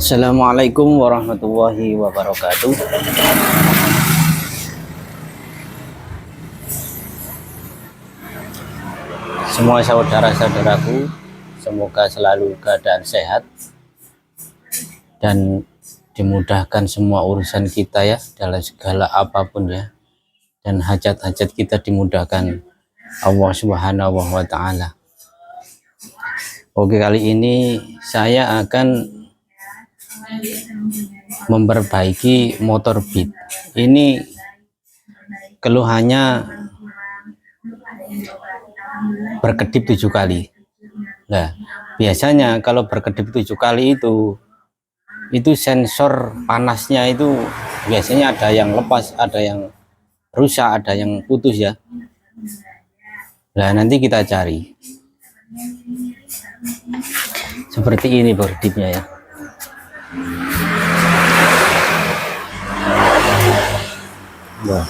Assalamualaikum warahmatullahi wabarakatuh. Semua saudara-saudaraku, semoga selalu keadaan sehat dan dimudahkan semua urusan kita ya, dalam segala apapun ya, dan hajat-hajat kita dimudahkan Allah Subhanahu wa Ta'ala. Oke, kali ini saya akan memperbaiki motor Beat. Ini keluhannya berkedip 7 kali. Nah, biasanya kalau berkedip 7 kali itu sensor panasnya itu biasanya ada yang lepas, ada yang rusak, ada yang putus ya. Nah, nanti kita cari seperti ini berkedipnya ya. Nah,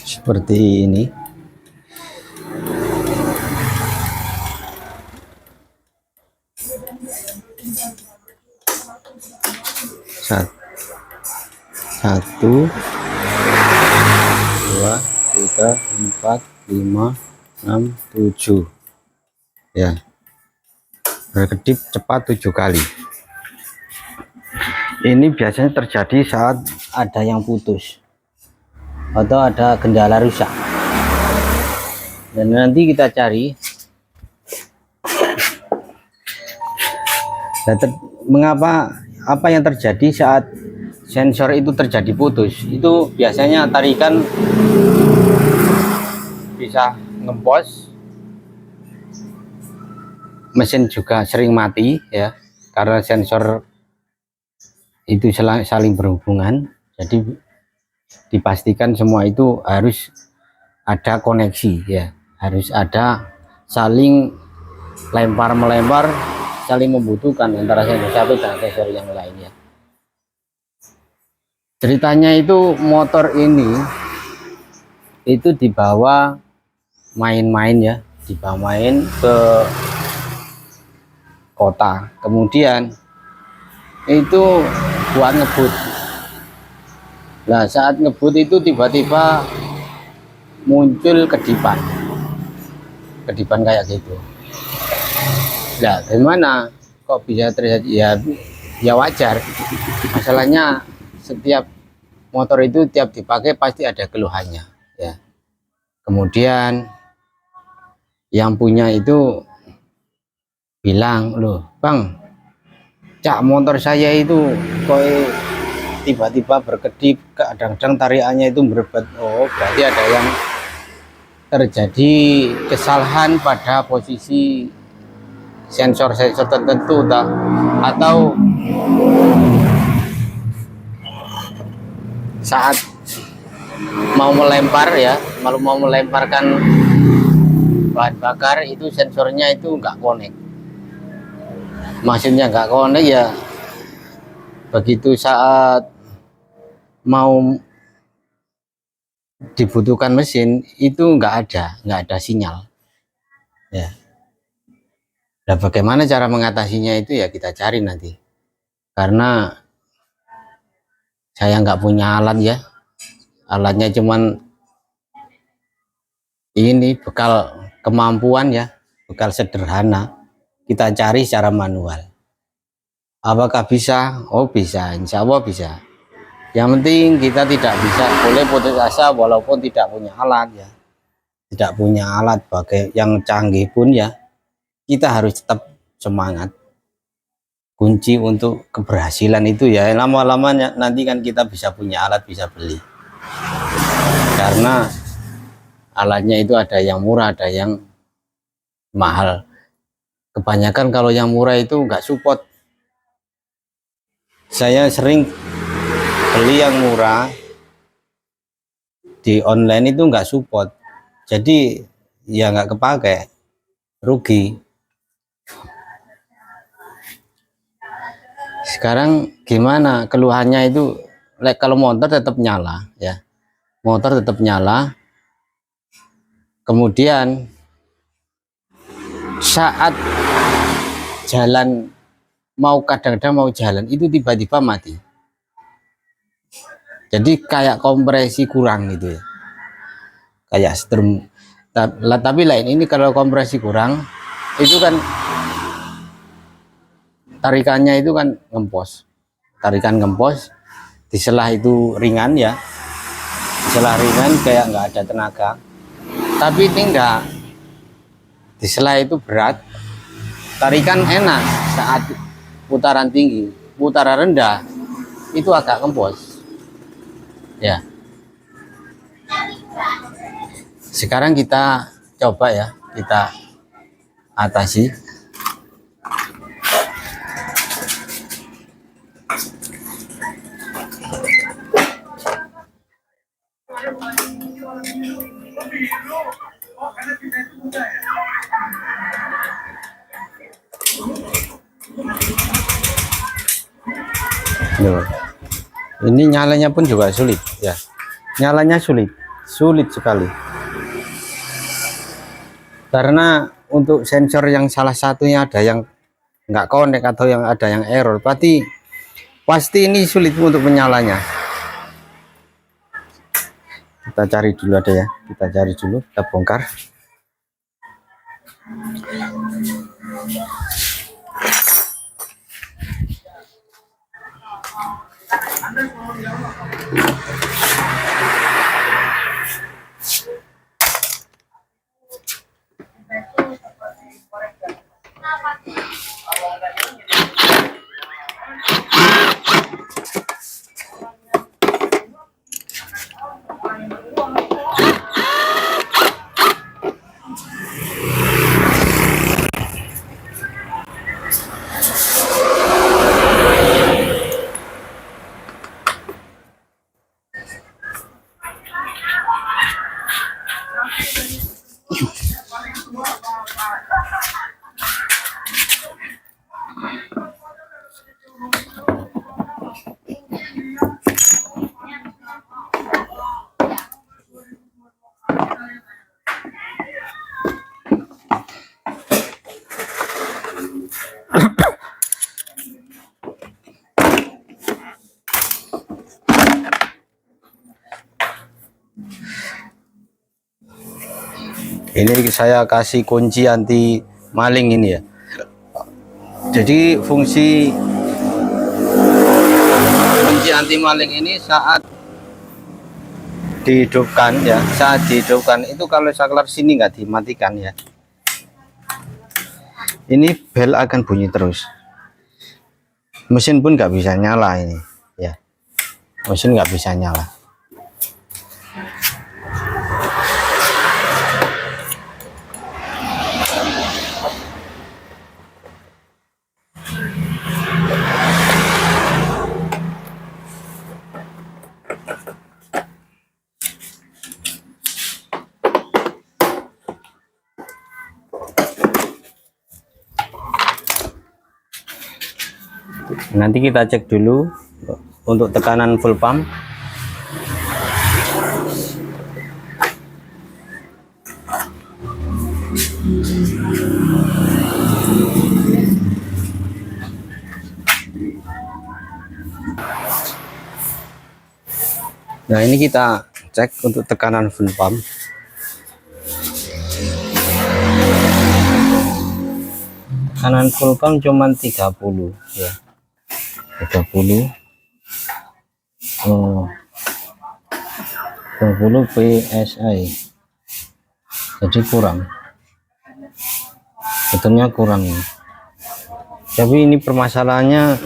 seperti ini. Satu, dua, tiga, empat, lima, enam, tujuh. Ya, berkedip cepat 7 kali. Ini biasanya terjadi saat ada yang putus atau ada kendala rusak. Dan nanti kita cari mengapa, apa yang terjadi saat sensor itu terjadi putus. Itu biasanya tarikan bisa ngempos, mesin juga sering mati ya, karena sensor itu saling berhubungan. Jadi dipastikan semua itu harus ada koneksi ya, harus ada saling lempar melempar, saling membutuhkan antara sensor satu dan sensor yang lainnya. Ceritanya itu motor ini itu dibawa main-main ya, dibawa main ke kota, kemudian itu buat ngebut. Nah, saat ngebut itu tiba-tiba muncul kedipan kayak gitu. Nah, gimana kok bisa terjadi ya? Ya wajar, masalahnya setiap motor itu tiap dipakai pasti ada keluhannya ya. Kemudian yang punya itu bilang, loh bang, cak motor saya itu kok tiba-tiba berkedip, kadang-kadang tarikannya itu berebet. Oh, berarti ada yang terjadi kesalahan pada posisi sensor-sensor tertentu atau saat mau melempar ya, mau melemparkan bahan bakar itu sensornya itu nggak connect, maksudnya nggak connect ya. Begitu saat mau dibutuhkan mesin itu nggak ada sinyal ya. Nah, bagaimana cara mengatasinya itu ya kita cari nanti, karena saya nggak punya alat ya, alatnya cuman ini bekal kemampuan ya, bekal sederhana. Kita cari secara manual. Apakah bisa? Oh bisa, insya Allah bisa. Yang penting kita tidak bisa boleh putus asa walaupun tidak punya alat ya, tidak punya alat bagai yang canggih pun ya, kita harus tetap semangat. Kunci untuk keberhasilan itu ya, lama-lamanya nanti kan kita bisa punya alat, bisa beli, karena alatnya itu ada yang murah, ada yang mahal. Kebanyakan kalau yang murah itu nggak support. Saya sering beli yang murah di online itu nggak support, jadi ya nggak kepake, rugi. Sekarang gimana keluhannya itu? Kalau motor tetap nyala ya, motor tetap nyala, kemudian saat jalan kadang-kadang mau jalan itu tiba-tiba mati. Jadi kayak kompresi kurang gitu ya, kayak strum. Tapi lain ini kalau kompresi kurang itu kan tarikannya itu kan ngempos, tarikan ngempos, di selah itu ringan ya, di selah ringan kayak nggak ada tenaga. Tapi ini enggak, di selah itu berat, tarikan enak saat putaran tinggi, putaran rendah itu agak ngempos ya. Sekarang kita coba ya, kita atasi. Loh, ini nyalanya pun juga sulit ya, nyalanya sulit sekali, karena untuk sensor yang salah satunya ada yang nggak connect atau yang ada yang error, pasti ini sulit untuk menyalanya. Kita cari dulu ada ya, kita cari dulu, kita bongkar. Ini saya kasih kunci anti maling ini ya. Jadi fungsi kunci anti maling ini saat dihidupkan ya, saat dihidupkan itu kalau saklar sini nggak dimatikan ya, ini bel akan bunyi terus, mesin pun nggak bisa nyala ini ya, mesin nggak bisa nyala. Nanti kita cek dulu untuk tekanan full pump. Nah, ini kita cek untuk tekanan full pump. Tekanan full pump cuman 30 ya. 30 PSI, jadi kurang, betulnya kurang. Tapi ini permasalahannya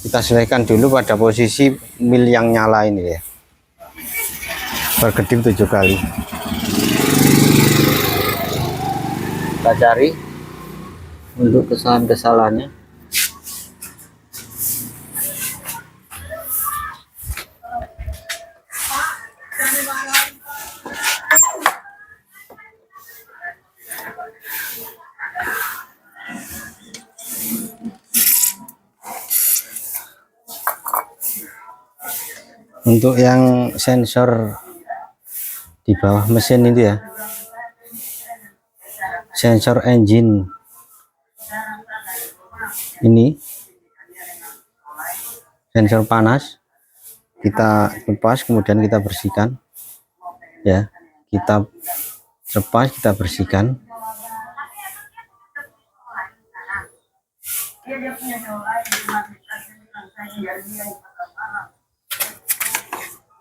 kita selesaikan dulu pada posisi mil yang nyala ini ya, berkedip 7 kali. Kita cari untuk kesalahan-kesalahannya. Untuk yang sensor di bawah mesin itu ya, sensor engine ini, sensor panas kita lepas, kemudian kita bersihkan ya, kita lepas, kita bersihkan.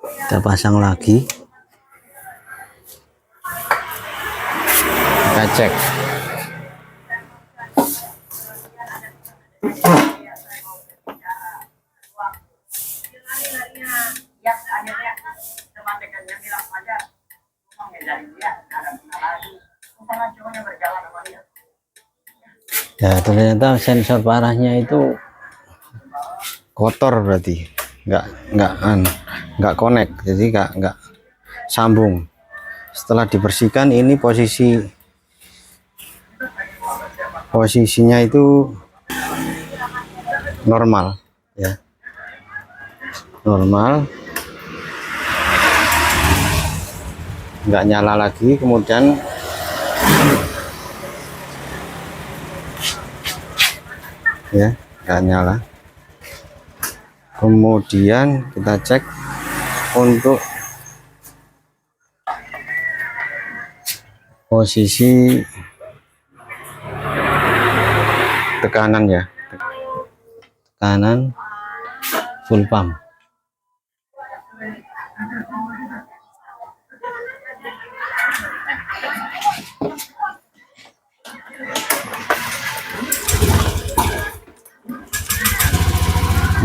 Kita pasang lagi, kita cek. Ya, ternyata sensor parahnya itu kotor, berarti nggak connect, jadi nggak sambung. Setelah dibersihkan, ini posisinya itu normal ya, normal, nggak nyala lagi. Kemudian ya, nggak nyala. Kemudian kita cek untuk posisi tekanan ya, tekanan full pump.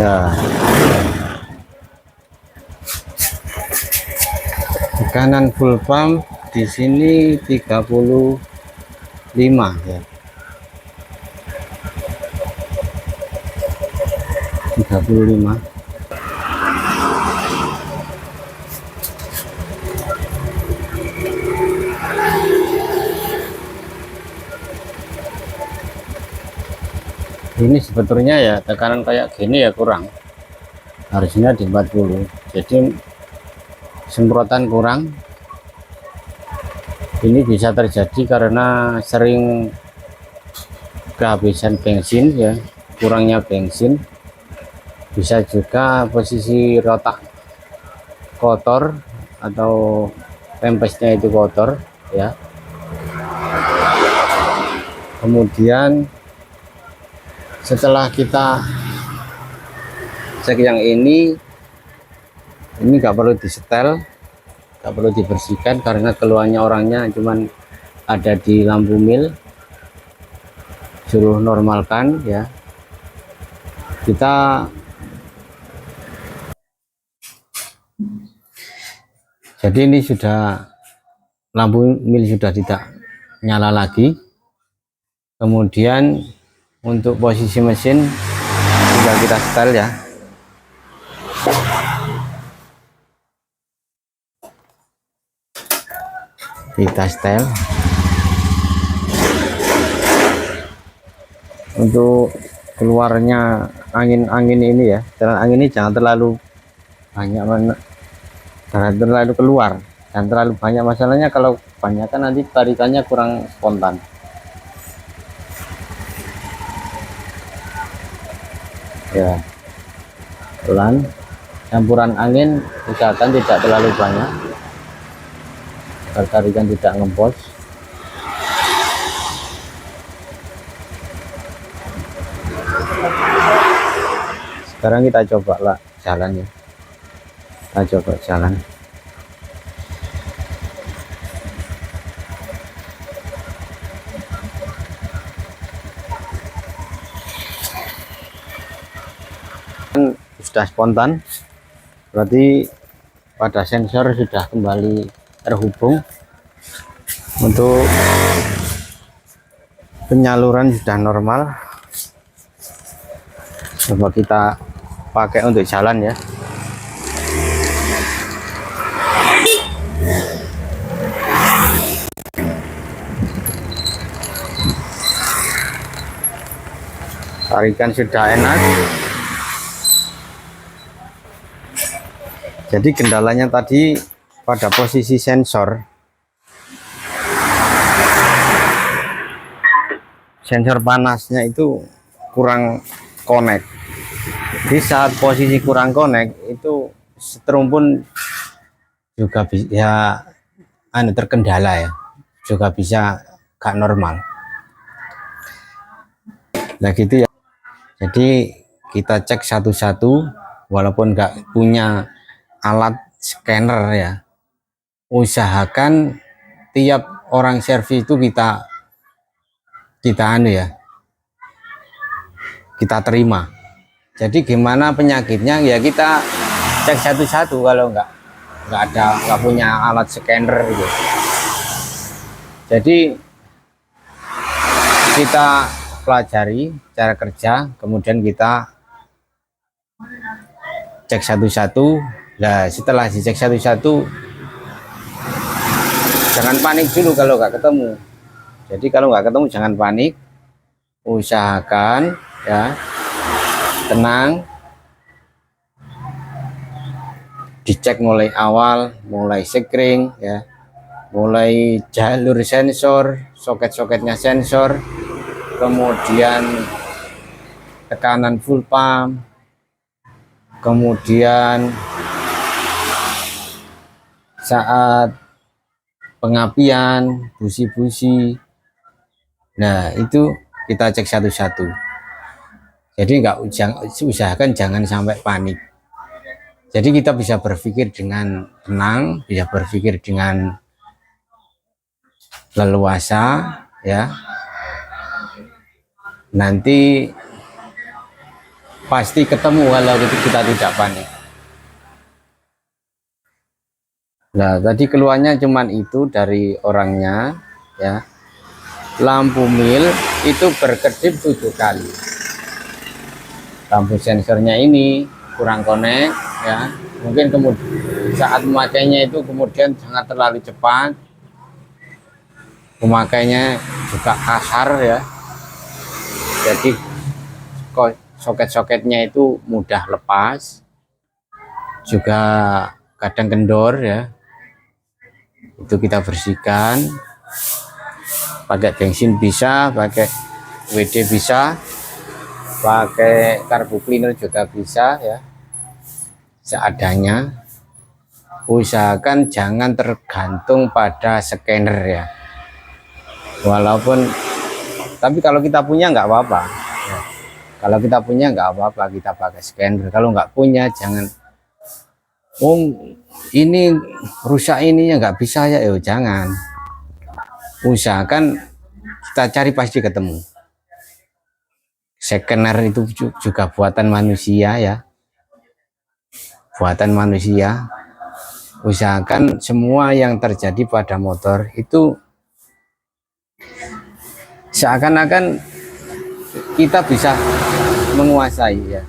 Nah, tekanan full pump di sini 35 ya, 35. Ini sebetulnya ya tekanan kayak gini ya kurang, harusnya di 40, jadi semprotan kurang. Ini bisa terjadi karena sering kehabisan bensin ya, kurangnya bensin. Bisa juga posisi rotak kotor atau pempesnya itu kotor ya. Kemudian setelah kita cek yang ini nggak perlu disetel, nggak perlu dibersihkan karena keluarnya orangnya cuman ada di lampu mil. Suruh normalkan ya. Jadi ini sudah, lampu mil sudah tidak nyala lagi. Kemudian untuk posisi mesin tinggal kita setel ya. Kita setel. Untuk keluarnya angin ini ya, jalan angin ini jangan terlalu banyak, jangan terlalu keluar dan terlalu banyak. Masalahnya kalau banyak kan nanti tarikannya kurang spontan ya. Pelan, campuran angin usahakan tidak terlalu banyak agar tarikan tidak ngempos. Sekarang kita coba lah jalan ya, kita coba jalan. Sudah spontan, berarti pada sensor sudah kembali terhubung. Untuk penyaluran sudah normal. Coba kita pakai untuk jalan ya. Tarikan sudah enak. Jadi kendalanya tadi pada posisi sensor. sensor panasnya itu kurang connect. Di saat posisi kurang connect itu setrum pun juga bisa terkendala ya, juga bisa gak normal. Nah gitu ya. Jadi kita cek satu-satu, walaupun nggak punya alat scanner ya, usahakan tiap orang servis itu kita terima. Jadi gimana penyakitnya ya kita cek satu-satu, kalau nggak punya alat scanner gitu. Jadi kita pelajari cara kerja, kemudian kita cek satu-satu. Nah setelah dicek satu-satu, jangan panik dulu kalau nggak ketemu. Jadi kalau nggak ketemu jangan panik, usahakan ya tenang, dicek mulai awal, mulai sekring ya, mulai jalur sensor, soket-soketnya sensor, kemudian tekanan full pump, kemudian saat pengapian, busi-busi. Nah itu kita cek satu-satu. Jadi usahakan jangan sampai panik. Jadi kita bisa berpikir dengan tenang, bisa berpikir dengan leluasa ya. Nanti pasti ketemu kalau kita tidak panik. Nah tadi keluarnya cuman itu dari orangnya ya. Lampu mil itu berkedip 7 kali. Lampu sensornya ini kurang connect ya, mungkin kemudian saat memakainya itu kemudian sangat terlalu cepat, pemakainya juga kasar ya, jadi soket-soketnya itu mudah lepas, juga kadang kendor ya. Itu kita bersihkan pakai bensin bisa, pakai WD bisa, pakai carbo cleaner juga bisa ya, seadanya. Usahakan jangan tergantung pada scanner ya, walaupun tapi kalau kita punya nggak apa-apa ya. Kalau kita punya nggak apa-apa kita pakai scanner, kalau nggak punya jangan ini rusak ininya nggak bisa ya, jangan. Usahakan kita cari pasti ketemu. Scanner itu juga buatan manusia ya, buatan manusia. Usahakan semua yang terjadi pada motor itu seakan-akan kita bisa menguasai ya,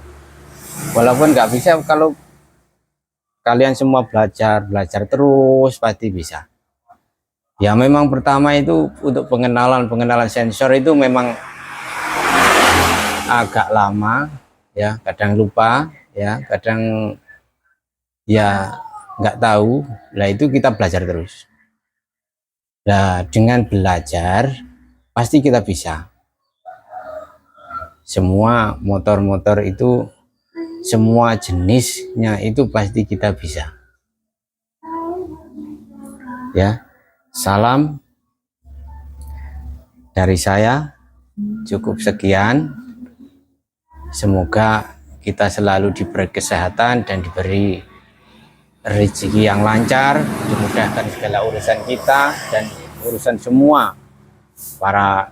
walaupun nggak bisa. Kalau kalian semua belajar terus pasti bisa ya. Memang pertama itu untuk pengenalan sensor itu memang agak lama ya, kadang lupa ya, kadang ya nggak tahu. Nah itu kita belajar terus. Nah dengan belajar pasti kita bisa. Semua motor-motor itu, semua jenisnya itu pasti kita bisa ya. Salam dari saya, cukup sekian. Semoga kita selalu diberi kesehatan dan diberi rezeki yang lancar, dimudahkan segala urusan kita dan urusan semua para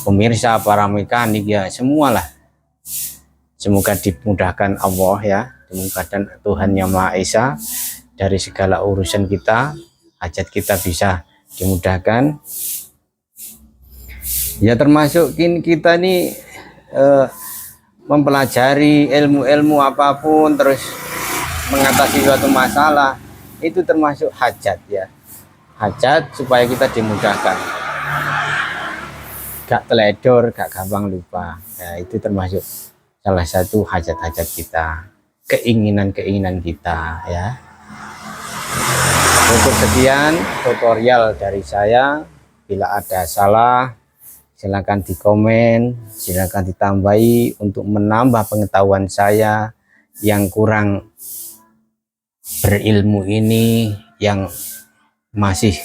pemirsa, para mekanik ya, semualah. Semoga dimudahkan Allah ya, dimudahkan Tuhan Yang Maha Esa dari segala urusan kita, hajat kita bisa dimudahkan ya, termasuk kita nih mempelajari ilmu-ilmu apapun terus mengatasi suatu masalah, itu termasuk hajat ya, hajat supaya kita dimudahkan, gak teledor, gak gampang lupa ya. Itu termasuk salah satu hajat-hajat kita, keinginan-keinginan kita ya. Cukup sekian tutorial dari saya. Bila ada salah silakan di komen, silakan ditambahi untuk menambah pengetahuan saya yang kurang berilmu ini, yang masih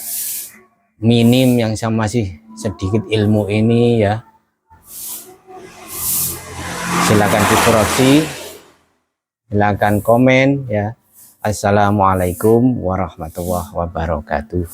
minim, yang saya masih sedikit ilmu ini ya. Silakan dikoreksi, silakan komen ya. Assalamualaikum warahmatullahi wabarakatuh.